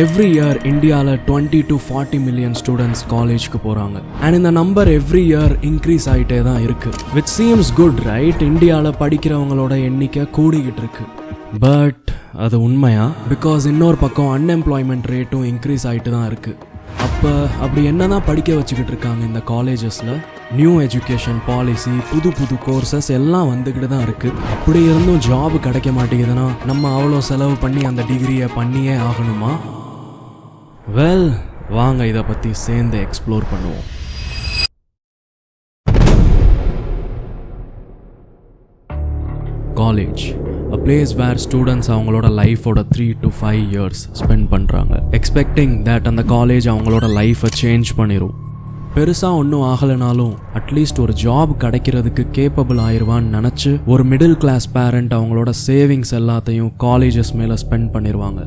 Every year இந்தியாவில் 20 to 40 million students காலேஜ்க்கு போகிறாங்க. அண்ட் இந்த நம்பர் எவ்ரி இயர் இன்க்ரீஸ் ஆகிட்டே தான் இருக்குது. Which seems good right? இந்தியாவில் படிக்கிறவங்களோட எண்ணிக்கை கூடிக்கிட்டு இருக்கு. பட் அது உண்மையா? பிகாஸ் இன்னொரு பக்கம் அன்எம்ப்ளாய்மெண்ட் ரேட்டும் இன்க்ரீஸ் ஆகிட்டு தான் இருக்குது. அப்போ அப்படி என்ன தான் படிக்க வச்சுக்கிட்டு இருக்காங்க இந்த காலேஜஸில்? நியூ எஜுகேஷன் பாலிசி, புது புது கோர்சஸ் எல்லாம் வந்துக்கிட்டு தான் இருக்குது. அப்படி இருந்தும் ஜாப் கிடைக்க மாட்டேங்குதுன்னா நம்ம அவ்வளோ செலவு பண்ணி அந்த டிகிரியை பண்ணியே ஆகணுமா? வெல், வாங்க இதை பற்றி சேர்ந்து எக்ஸ்ப்ளோர் பண்ணுவோம். College, a place where students அவங்களோட லைஃபோட 3 to 5 years ஸ்பெண்ட் பண்ணுறாங்க, எக்ஸ்பெக்டிங் தட் அந்த காலேஜ் அவங்களோட லைஃப்பை சேஞ்ச் பண்ணிடும். பெருசாக ஒன்றும் ஆகலைனாலும் அட்லீஸ்ட் ஒரு ஜாப் கிடைக்கிறதுக்கு கேப்பபிள் ஆயிடுவான்னு நினச்சி ஒரு மிடில் கிளாஸ் பேரண்ட் அவங்களோட சேவிங்ஸ் எல்லாத்தையும் காலேஜஸ் மேலே ஸ்பெண்ட் பண்ணிடுவாங்க.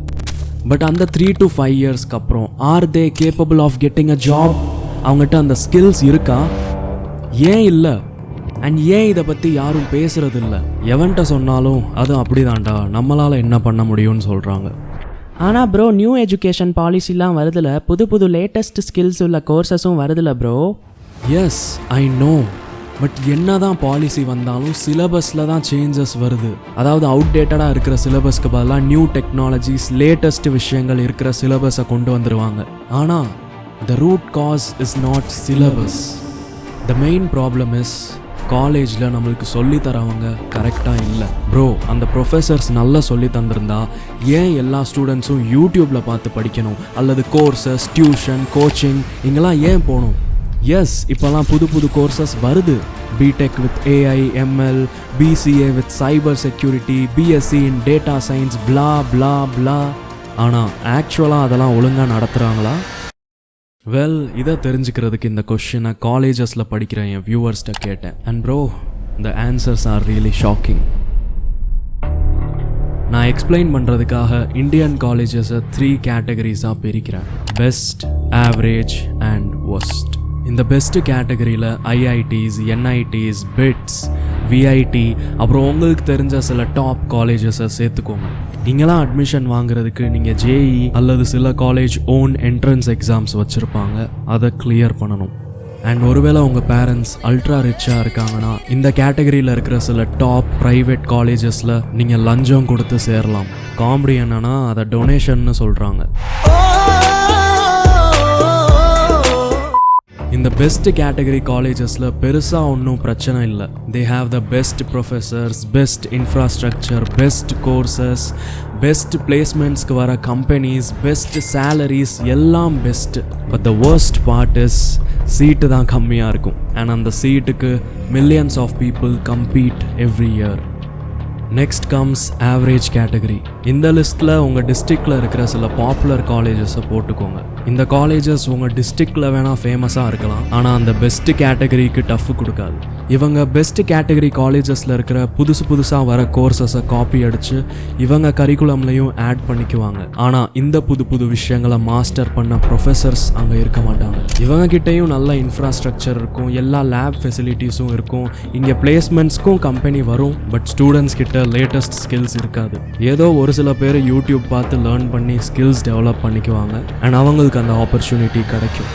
பட் அந்த 3 to 5 இயர்ஸ்க்கு அப்புறம் are they capable of getting a job? அவங்ககிட்ட அந்த ஸ்கில்ஸ் இருக்கா? ஏன் இல்லை? அண்ட் ஏன் இதை பற்றி யாரும் பேசுறது இல்லை? எவன்கிட்ட சொன்னாலும் அது அப்படிதான்டா, நம்மளால் என்ன பண்ண முடியும்னு சொல்கிறாங்க. ஆனால் ப்ரோ, நியூ எஜுகேஷன் பாலிசிலாம் வருதுல, புது புது லேட்டஸ்ட் ஸ்கில்ஸ் உள்ள கோர்சஸும் வருதுல bro. Yes, I know. But என்ன தான் பாலிசி வந்தாலும் சிலபஸில் தான் சேஞ்சஸ் வருது. அதாவது அவுட்டேட்டடாக இருக்கிற சிலபஸ்க்கு பதிலாக நியூ டெக்னாலஜிஸ், லேட்டஸ்ட் விஷயங்கள் இருக்கிற சிலபஸை கொண்டு வந்துடுவாங்க. ஆனால் the root cause is not syllabus. The main problem is காலேஜில் நம்மளுக்கு சொல்லி தரவங்க கரெக்டாக இல்லை. ப்ரோ, அந்த ப்ரொஃபஸர்ஸ் நல்லா சொல்லி தந்திருந்தா ஏன் எல்லா ஸ்டூடெண்ட்ஸும் யூடியூப்பில் பார்த்து படிக்கணும்? அல்லது கோர்சஸ், டியூஷன், கோச்சிங் இங்கெல்லாம் ஏன் போகணும்? எஸ், இப்போல்லாம் புது புது கோர்சஸ் வருது. BTech with AI, ML, BCA with cyber security, BSc in data science, bla bla bla. ஆனால் ஆக்சுவலாக அதெல்லாம் ஒழுங்காக நடத்துகிறாங்களா? வெல், இதை தெரிஞ்சுக்கிறதுக்கு இந்த கொஷினை காலேஜஸில் படிக்கிற என் வியூவர்ஸ்கிட்ட கேட்டேன். And bro, the answers are really shocking. நான் எக்ஸ்பிளைன் பண்ணுறதுக்காக இந்தியன் காலேஜஸை 3 கேட்டகரிஸாக பிரிக்கிறேன்: பெஸ்ட், ஆவரேஜ் அண்ட் ஒஸ்ட். இந்த பெஸ்ட் கேட்டகரியில் ஐஐடிஸ், என்ஐடிஸ், பிட்ஸ், விஐடி, அப்புறம் உங்களுக்கு தெரிஞ்ச சில டாப் காலேஜஸை சேர்த்துக்கோங்க. இங்கெல்லாம் அட்மிஷன் வாங்குறதுக்கு நீங்கள் ஜேஇ அல்லது சில காலேஜ் ஓன் என்ட்ரன்ஸ் எக்ஸாம்ஸ் வச்சுருப்பாங்க, அதை கிளியர் பண்ணணும். அண்ட் ஒருவேளை உங்கள் பேரண்ட்ஸ் அல்ட்ரா ரிச்சாக இருக்காங்கன்னா இந்த கேட்டகரியில் இருக்கிற சில டாப் ப்ரைவேட் காலேஜஸில் நீங்கள் லஞ்சம் கொடுத்து சேரலாம். காமெடி என்னன்னா அதை டொனேஷன்னு சொல்கிறாங்க. இந்த பெஸ்ட் கேட்டகரி காலேஜஸில் பெருசாக ஒன்றும் பிரச்சனை இல்லை. They have the best professors, best infrastructure, best courses, best பிளேஸ்மெண்ட்ஸ்க்கு வர கம்பெனிஸ், பெஸ்ட் சேலரிஸ், எல்லாம் best. But the worst part is seat தான் கம்மியாக இருக்கும். அண்ட் அந்த சீட்டுக்கு millions of people compete every year. Next comes average category. இந்த லிஸ்ட்டில் உங்கள் டிஸ்ட்ரிக்டில் இருக்கிற சில பாப்புலர் காலேஜஸை போட்டுக்கோங்க. இந்த காலேஜஸ் உங்கள் டிஸ்ட்ரிக்டில் வேணால் ஃபேமஸாக இருக்கலாம், ஆனால் அந்த பெஸ்ட் கேட்டகரிக்கு டஃப் கொடுக்காது. இவங்க பெஸ்ட் கேட்டகரி காலேஜஸில் இருக்கிற புதுசாக வர கோர்சஸை காப்பி அடித்து இவங்க கரிக்குலம்லையும் ஆட் பண்ணிக்குவாங்க. ஆனால் இந்த புது விஷயங்களை மாஸ்டர் பண்ண ப்ரொஃபஸர்ஸ் அங்கே இருக்க மாட்டாங்க. இவங்ககிட்டையும் நல்ல இன்ஃப்ராஸ்ட்ரக்சர் இருக்கும், எல்லா லேப் ஃபெசிலிட்டிஸும் இருக்கும், இங்கே பிளேஸ்மெண்ட்ஸ்க்கும் கம்பெனி வரும். பட் ஸ்டூடெண்ட்ஸ் கிட்ட லேட்டஸ்ட் ஸ்கில்ஸ் இருக்காது. ஏதோ ஒரு சில பேர் யூடியூப் பார்த்து லேர்ன் பண்ணி ஸ்கில்ஸ் டெவலப் பண்ணிக்குவாங்க. அண்ட் அவங்களுக்கு அந்த ஆப்பர்ச்சுனிட்டி கிடைக்கும்.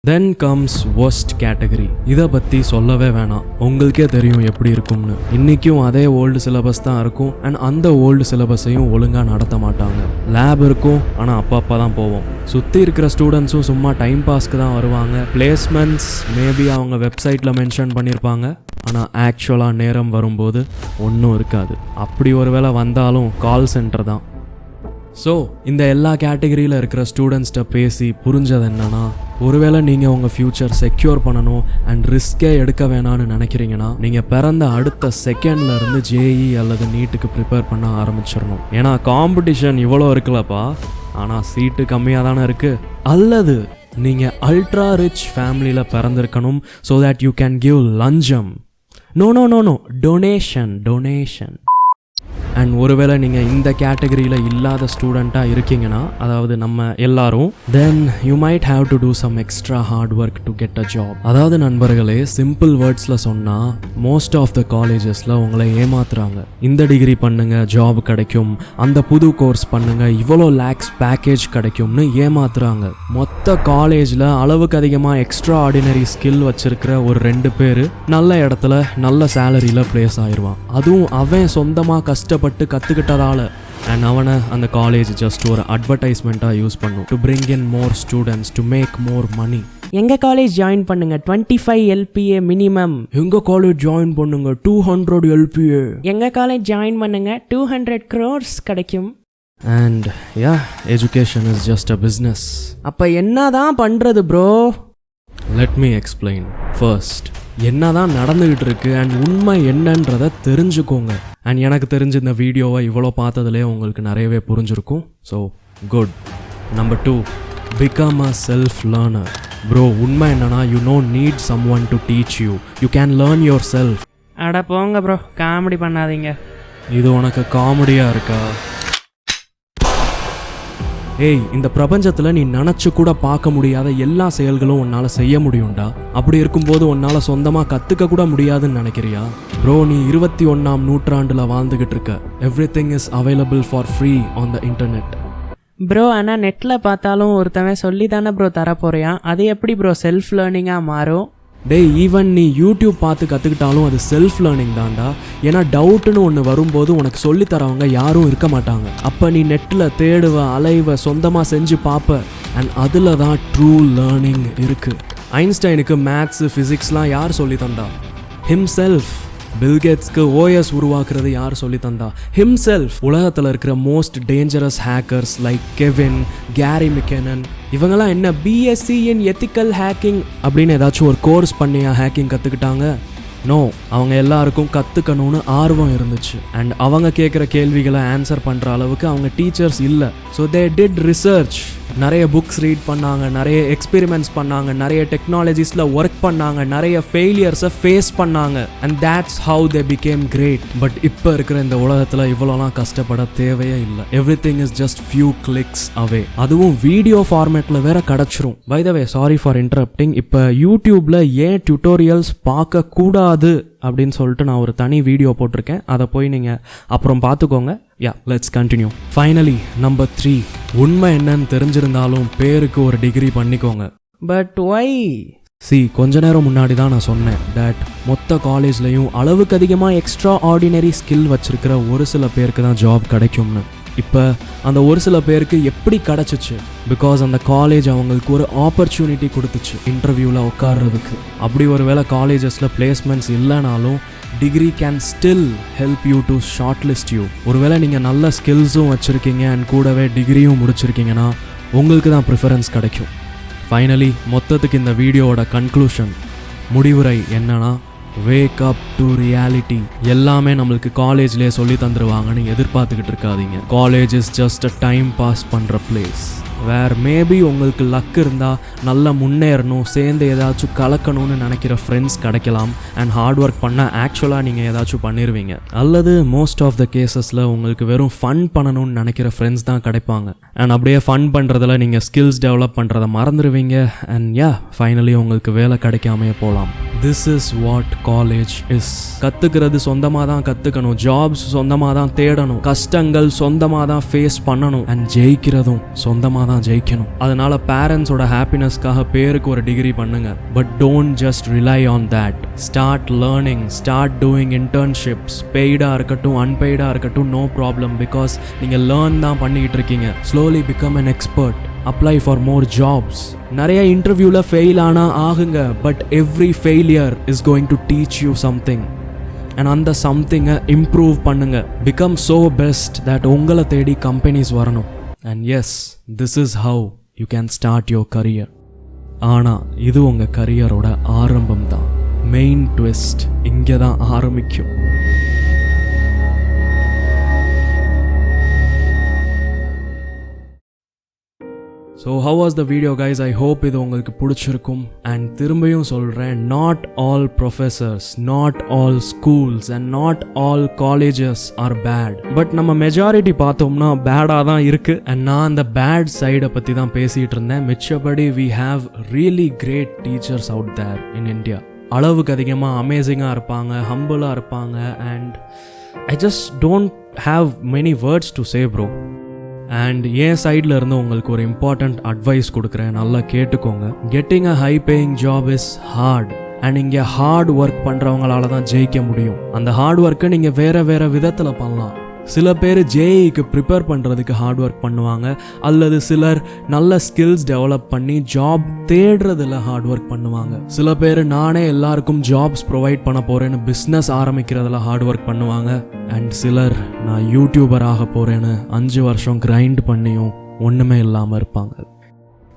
Then comes worst category. இதை பற்றி சொல்லவே வேணாம், உங்களுக்கே தெரியும் எப்படி இருக்கும்னு. இன்றைக்கும் அதே ஓல்டு சிலபஸ் தான் இருக்கும். அண்ட் அந்த ஓல்டு சிலபஸையும் ஒழுங்காக நடத்த மாட்டாங்க. லேப் இருக்கும், ஆனால் அப்பப்போ தான் போவோம். சுற்றி இருக்கிற ஸ்டூடெண்ட்ஸும் சும்மா டைம் பாஸ்க்கு தான் வருவாங்க. பிளேஸ்மெண்ட்ஸ் மேபி அவங்க வெப்சைட்டில் மென்ஷன் பண்ணியிருப்பாங்க, ஆனால் ஆக்சுவலாக நேரம் வரும்போது ஒன்றும் இருக்காது. அப்படி ஒரு வேளை வந்தாலும் கால் சென்டர் தான். ஸோ இந்த எல்லா கேட்டகரியில் இருக்கிற ஸ்டூடெண்ட்ஸ்கிட்ட பேசி புரிஞ்சது என்னன்னா, ஒருவேளை நீங்கள் உங்கள் ஃப்யூச்சர் செக்யூர் பண்ணணும் அண்ட் ரிஸ்கே எடுக்க வேணான்னு நினைக்கிறீங்கன்னா நீங்கள் பிறந்த அடுத்த செகண்ட்லேருந்து ஜேஇ அல்லது நீட்டுக்கு ப்ரிப்பேர் பண்ண ஆரம்பிச்சிடணும். ஏன்னா காம்படிஷன் இவ்வளோ இருக்குல்லப்பா, ஆனால் சீட்டு கம்மியாக தானே இருக்குது. அல்லது நீங்கள் அல்ட்ரா ரிச் ஃபேமிலியில் பிறந்திருக்கணும், so that you can give லஞ்சம். No, donation. அண்ட் ஒருவேளை நீங்கள் இந்த கேட்டகரியில் இல்லாத ஸ்டூடெண்ட்டாக இருக்கீங்கன்னா, அதாவது நம்ம எல்லாரும், then you might have to do some extra hard work to get a job. அதாவது நண்பர்களே, சிம்பிள் வேர்ட்ஸில் சொன்னால் மோஸ்ட் ஆஃப் த காலேஜஸில் உங்களை ஏமாத்துறாங்க. இந்த டிகிரி பண்ணுங்க ஜாப் கிடைக்கும், அந்த புது கோர்ஸ் பண்ணுங்க இவ்வளோ லேக்ஸ் பேக்கேஜ் கிடைக்கும்னு ஏமாத்துறாங்க. மொத்த காலேஜில் அளவுக்கு அதிகமாக எக்ஸ்ட்ரா ஆர்டினரி ஸ்கில் வச்சிருக்கிற ஒரு 2 பேர் நல்ல இடத்துல நல்ல சேலரியில் பிளேஸ் ஆயிடுவான். அதுவும் அவன் சொந்தமாக கஷ்டப்பட்டு கற்றுக்கிட்டதால. அண்ட் அவனை அந்த காலேஜ் ஜஸ்ட் ஒரு அட்வர்டைஸ்மெண்ட்டாக யூஸ் பண்ணும் to bring in more students to make more money. எங்கள் காலேஜ் ஜாயின் பண்ணுங்க 25 LPA மினிமம். எங்கள் காலேஜ் ஜாயின் பண்ணுங்க 200 LPA. எங்கள் காலேஜ் ஜாயின் பண்ணுங்க 200 crores கிடைக்கும். And yeah, education is just a business. அப்போ என்னதான் பண்ணுறது bro? Let me explain. First, என்னதான் நடந்துகிட்டு இருக்கு அண்ட் உண்மை என்னன்றதை தெரிஞ்சுக்கோங்க. அண்ட் எனக்கு தெரிஞ்ச இந்த வீடியோவை இவ்வளோ பார்த்ததுலேயே உங்களுக்கு நிறையவே புரிஞ்சிருக்கும். So good. Number 2, become a self learner. Bro, உண்மை என்னன்னா, you no need someone to teach you. You can learn yourself. அட போங்க ப்ரோ, காமெடி பண்ணாதீங்க. இது உனக்கு காமெடியாக இருக்கா? ஏய், இந்த பிரபஞ்சத்தில் நீ நினச்சி கூட பார்க்க முடியாத எல்லா செயல்களும் உன்னால் செய்ய முடியும்டா. அப்படி இருக்கும்போது உன்னால் சொந்தமாக கற்றுக்க கூட முடியாதுன்னு நினைக்கிறியா? ப்ரோ, நீ 21ஆம் நூற்றாண்டில் வாழ்ந்துக்கிட்டு இருக்க. Everything is available for free on the internet. Bro, ஆனால் நெட்டில் பார்த்தாலும் ஒருத்தவன் சொல்லி தானே ப்ரோ தரப்போறியான். அது எப்படி ப்ரோ செல்ஃப் லேர்னிங்காக மாறும்? டேய், ஈவன் நீ யூடியூப் பார்த்து கற்றுக்கிட்டாலும் அது செல்ஃப் லேர்னிங் தான்டா. ஏன்னா டவுட்டுன்னு ஒன்று வரும்போது உனக்கு சொல்லித்தரவங்க யாரும் இருக்க மாட்டாங்க. அப்போ நீ நெட்டில் தேடுவ, அலைவ, சொந்தமாக செஞ்சு பார்ப்ப. அண்ட் அதில் தான் ட்ரூ லேர்னிங் இருக்குது. ஐன்ஸ்டைனுக்கு மேத்ஸு, ஃபிசிக்ஸ்லாம் யார் சொல்லி தந்தா? ஹிம்செல்ஃப். பில்கேட்ஸ்க்கு OS உருவாக்குறது யார் சொல்லி தந்தா? ஹிம்செல்ஃப். உலகத்தில் இருக்கிற most dangerous hackers like Kevin, Gary McKinnon, இவங்கெல்லாம் என்ன BSc இன் எத்திக்கல் ஹேக்கிங் அப்படின்னு ஏதாச்சும் ஒரு கோர்ஸ் பண்ணியா ஹேக்கிங் கற்றுக்கிட்டாங்க? நோ, அவங்க எல்லாருக்கும் கற்றுக்கணும்னு ஆர்வம் இருந்துச்சு. அண்ட் அவங்க கேட்குற கேள்விகளை ஆன்சர் பண்ணுற அளவுக்கு அவங்க டீச்சர்ஸ் இல்லை. So they did research. நிறைய புக்ஸ் ரீட் பண்ணாங்க, நிறைய எக்ஸ்பெரிமெண்ட்ஸ் பண்ணாங்க, நிறைய டெக்னாலஜிஸில் ஒர்க் பண்ணாங்க, நிறைய ஃபெயிலியர்ஸை ஃபேஸ் பண்ணாங்க. And that's how they became great. But இப்போ இருக்கிற இந்த உலகத்தில் இவ்வளோலாம் கஷ்டப்பட தேவையே இல்லை. Everything is just few clicks away. அதுவும் வீடியோ ஃபார்மேட்டில் வேற கிடச்சிரும். By the way, sorry for interrupting. இப்போ யூடியூப்பில் ஏன் டியூட்டோரியல்ஸ் பார்க்கக்கூடாது அப்படின்னு சொல்லிட்டு நான் ஒரு தனி வீடியோ போட்டிருக்கேன். அதை போய் நீங்கள் அப்புறம் பார்த்துக்கோங்க. Yeah, let's continue. Finally, number 3, உண்மை என்னன்னு தெரிஞ்சிருந்தாலும் பேருக்கு ஒரு டிகிரி பண்ணிக்கோங்க. But why? கொஞ்ச நேரம் முன்னாடி தான் நான் சொன்னேன் தட் மொத்த காலேஜ்லையும் அளவுக்கு அதிகமாக எக்ஸ்ட்ரா ஆர்டினரி ஸ்கில் வச்சிருக்கிற ஒரு சில பேருக்கு தான் ஜாப் கிடைக்கும்னு. இப்போ அந்த ஒரு சில பேருக்கு எப்படி கிடச்சிச்சு? பிகாஸ் அந்த காலேஜ் அவங்களுக்கு ஒரு ஆப்பர்ச்சுனிட்டி கொடுத்துச்சு இன்டர்வியூவில் உட்கார்றதுக்கு. அப்படி ஒரு வேளை காலேஜஸில் பிளேஸ்மெண்ட்ஸ் இல்லைனாலும் degree can still help you to short list you. ஒருவேளை நீங்கள் நல்ல ஸ்கில்ஸும் வச்சுருக்கீங்க அண்ட் கூடவே டிகிரியும் முடிச்சிருக்கீங்கன்னா உங்களுக்கு தான் ப்ரிஃபரன்ஸ் கிடைக்கும். ஃபைனலி, மொத்தத்துக்கு இந்த வீடியோவோட கன்க்ளூஷன், முடிவுரை என்னன்னா, வேக் அப் டு ரியாலிட்டி. எல்லாமே நம்மளுக்கு காலேஜ்லேயே சொல்லி தந்துருவாங்கன்னு எதிர்பார்த்துக்கிட்டு இருக்காதீங்க. College is just a time pass பண்ணுற பிளேஸ். வேர் மேபி உங்களுக்கு லக் இருந்தால் நல்லா முன்னேறணும், சேர்ந்து ஏதாச்சும் கலக்கணும்னு நினைக்கிற ஃப்ரெண்ட்ஸ் கிடைக்கலாம். அண்ட் ஹார்ட் ஒர்க் பண்ணால் ஆக்சுவலாக நீங்கள் ஏதாச்சும் பண்ணிடுவீங்க. அல்லது மோஸ்ட் ஆஃப் த கேசஸில் உங்களுக்கு வெறும் ஃபன் பண்ணணும்னு நினைக்கிற ஃப்ரெண்ட்ஸ் தான் கிடைப்பாங்க. அண்ட் அப்படியே ஃபன் பண்ணுறதுல நீங்கள் ஸ்கில்ஸ் டெவலப் பண்ணுறதை மறந்துடுவீங்க. அண்ட் யா, ஃபைனலி உங்களுக்கு வேலை கிடைக்காமே போகலாம். This is what college is. கற்றுக்கிறது சொந்தமாக தான் கற்றுக்கணும், ஜாப்ஸ் சொந்தமாக தான் தேடணும், கஷ்டங்கள் சொந்தமாக தான் ஃபேஸ் பண்ணணும், அண்ட் ஜெயிக்கிறதும் சொந்தமாக தான் ஜெயிக்கணும். அதனால பேரண்ட்ஸோட ஹாப்பினஸ்க்காக பேருக்கு ஒரு டிகிரி பண்ணுங்க. But don't just rely on that. Start learning, start doing internships. பெய்டாக இருக்கட்டும், அன்பெய்டாக இருக்கட்டும், நோ ப்ராப்ளம். பிகாஸ் நீங்கள் லேர்ன் தான் பண்ணிக்கிட்டு இருக்கீங்க. Slowly become an expert. Apply for more jobs. நிறைய இன்டர்வியூவில் ஃபெயில் ஆனால் ஆகுங்க. But every failure is going to teach you something. And அந்த சம்திங்கை இம்ப்ரூவ் பண்ணுங்க. பிகம் ஸோ பெஸ்ட் தட் உங்களை தேடி கம்பெனிஸ் வரணும். And yes, this is how you can start your career. ஆனால் இது உங்கள் கரியரோட ஆரம்பம் தான். மெயின் ட்விஸ்ட் இங்கே தான் ஆரம்பிக்கும். So how was the video guys? I hope இது உங்களுக்கு பிடிச்சிருக்கும். அண்ட் திரும்பியும் சொல்கிறேன், not all professors, not all schools and not all colleges are bad. But நம்ம மெஜாரிட்டி பார்த்தோம்னா பேடாக தான் இருக்குது. அண்ட் நான் அந்த பேட் சைடை பற்றி தான் பேசிகிட்டு இருந்தேன். மிச்சபடி we have really great teachers out there in India. அளவுக்கு அதிகமாக அமேசிங்காக இருப்பாங்க, ஹம்பிளாக இருப்பாங்க. And I just don't have many words to say bro. And என் சைடில் இருந்து உங்களுக்கு ஒரு இம்பார்ட்டண்ட் அட்வைஸ் கொடுக்குறேன், நல்லா கேட்டுக்கோங்க. Getting a high paying job is hard. And இங்கே ஹார்ட் ஒர்க் பண்ணுறவங்களால தான் ஜெயிக்க முடியும். அந்த ஹார்ட் ஒர்க்கை நீங்கள் வேறு விதத்தில் பண்ணலாம். சில பேர் ஜேஇக்கு ப்ரிப்பேர் பண்ணுறதுக்கு ஹார்ட் ஒர்க் பண்ணுவாங்க, அல்லது சிலர் நல்ல ஸ்கில்ஸ் டெவலப் பண்ணி ஜாப் தேடுறதுல ஹார்ட் ஒர்க் பண்ணுவாங்க. சில பேர் நானே எல்லாருக்கும் ஜாப்ஸ் ப்ரொவைட் பண்ண போகிறேன்னு பிஸ்னஸ் ஆரம்பிக்கிறதுல ஹார்ட் ஒர்க் பண்ணுவாங்க. அண்ட் சிலர் நான் யூடியூபர் ஆக போகிறேன்னு 5 வருஷம் கிரைண்ட் பண்ணியும் ஒன்றுமே இல்லாமல் இருப்பாங்க.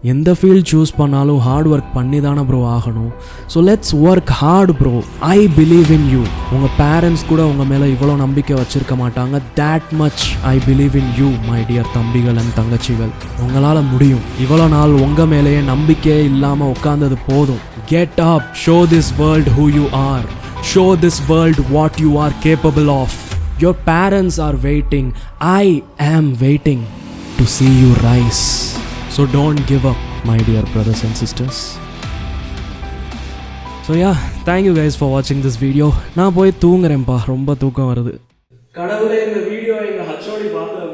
எந்த ஃபீல்ட் சூஸ் பண்ணாலும் ஹார்ட் ஒர்க் பண்ணி தானே ப்ரோ ஆகணும். So let's work hard bro. I believe in you. உங்கள் பேரண்ட்ஸ் கூட உங்கள் மேலே இவ்வளோ நம்பிக்கை வச்சுருக்க மாட்டாங்க. That much I believe in you my dear தம்பிகள் அண்ட் தங்கச்சிகள். உங்களால் முடியும். இவ்வளோ நாள் உங்கள் மேலேயே நம்பிக்கையே இல்லாமல் உட்கார்ந்தது போதும். Get up, show this world who you are, show this world what you are capable of. Your parents are waiting. I am waiting to see you rise. So don't give up, my dear brothers and sisters. So yeah, thank you guys for watching this video. நான் போய் தூங்குறேன்ப்பா, ரொம்ப தூக்கம் வருது. கடவுளே, இந்த video எங்க HOD பார்க்கல.